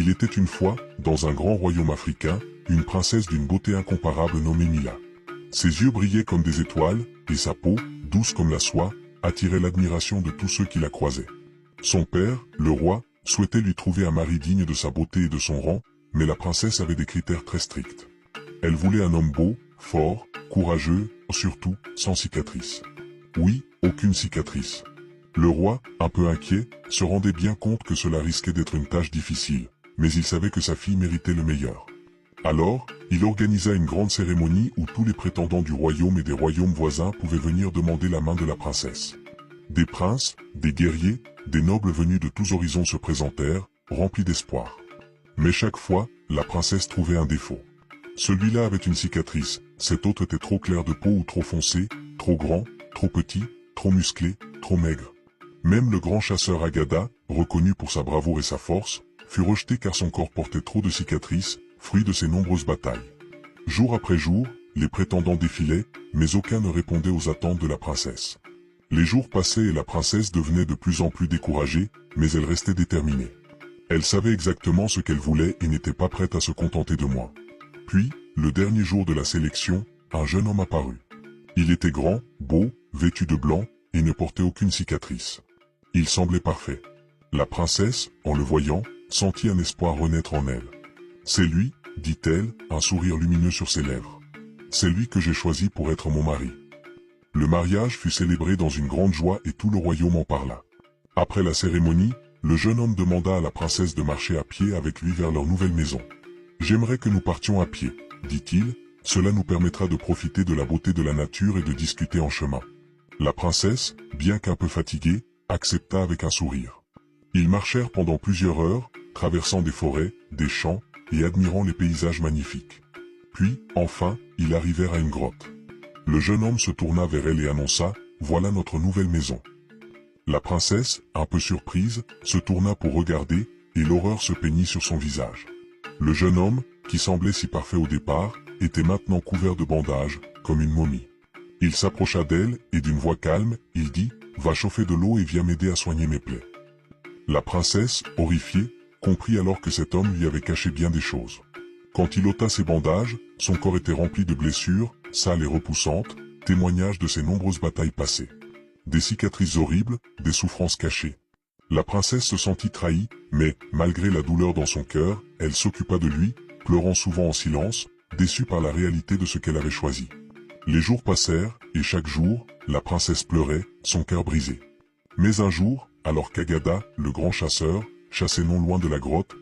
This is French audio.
Il était une fois, dans un grand royaume africain, une princesse d'une beauté incomparable nommée Mila. Ses yeux brillaient comme des étoiles, et sa peau, douce comme la soie, attirait l'admiration de tous ceux qui la croisaient. Son père, le roi, souhaitait lui trouver un mari digne de sa beauté et de son rang, mais la princesse avait des critères très stricts. Elle voulait un homme beau, fort, courageux, surtout, sans cicatrice. Oui, aucune cicatrice. Le roi, un peu inquiet, se rendait bien compte que cela risquait d'être une tâche difficile, mais il savait que sa fille méritait le meilleur. Alors, il organisa une grande cérémonie où tous les prétendants du royaume et des royaumes voisins pouvaient venir demander la main de la princesse. Des princes, des guerriers, des nobles venus de tous horizons se présentèrent, remplis d'espoir. Mais chaque fois, la princesse trouvait un défaut. Celui-là avait une cicatrice, cet autre était trop clair de peau ou trop foncé, trop grand, trop petit, trop musclé, trop maigre. Même le grand chasseur Agada, reconnu pour sa bravoure et sa force, fut rejeté car son corps portait trop de cicatrices, fruit de ses nombreuses batailles. Jour après jour, les prétendants défilaient, mais aucun ne répondait aux attentes de la princesse. Les jours passaient et la princesse devenait de plus en plus découragée, mais elle restait déterminée. Elle savait exactement ce qu'elle voulait et n'était pas prête à se contenter de moins. Puis, le dernier jour de la sélection, un jeune homme apparut. Il était grand, beau, vêtu de blanc, et ne portait aucune cicatrice. Il semblait parfait. La princesse, en le voyant, sentit un espoir renaître en elle. « C'est lui, dit-elle, un sourire lumineux sur ses lèvres. C'est lui que j'ai choisi pour être mon mari. » Le mariage fut célébré dans une grande joie et tout le royaume en parla. Après la cérémonie, le jeune homme demanda à la princesse de marcher à pied avec lui vers leur nouvelle maison. « J'aimerais que nous partions à pied, dit-il, cela nous permettra de profiter de la beauté de la nature et de discuter en chemin. » La princesse, bien qu'un peu fatiguée, accepta avec un sourire. Ils marchèrent pendant plusieurs heures, traversant des forêts, des champs, et admirant les paysages magnifiques. Puis, enfin, ils arrivèrent à une grotte. Le jeune homme se tourna vers elle et annonça « Voilà notre nouvelle maison ». La princesse, un peu surprise, se tourna pour regarder, et l'horreur se peignit sur son visage. Le jeune homme, qui semblait si parfait au départ, était maintenant couvert de bandages, comme une momie. Il s'approcha d'elle, et d'une voix calme, il dit « Va chauffer de l'eau et viens m'aider à soigner mes plaies ». La princesse, horrifiée, comprit alors que cet homme lui avait caché bien des choses. Quand il ôta ses bandages, son corps était rempli de blessures, sales et repoussantes, témoignage de ses nombreuses batailles passées. Des cicatrices horribles, des souffrances cachées. La princesse se sentit trahie, mais, malgré la douleur dans son cœur, elle s'occupa de lui, pleurant souvent en silence, déçue par la réalité de ce qu'elle avait choisi. Les jours passèrent, et chaque jour, la princesse pleurait, son cœur brisé. Mais un jour, alors qu'Agada, le grand chasseur, chassait non loin de la grotte,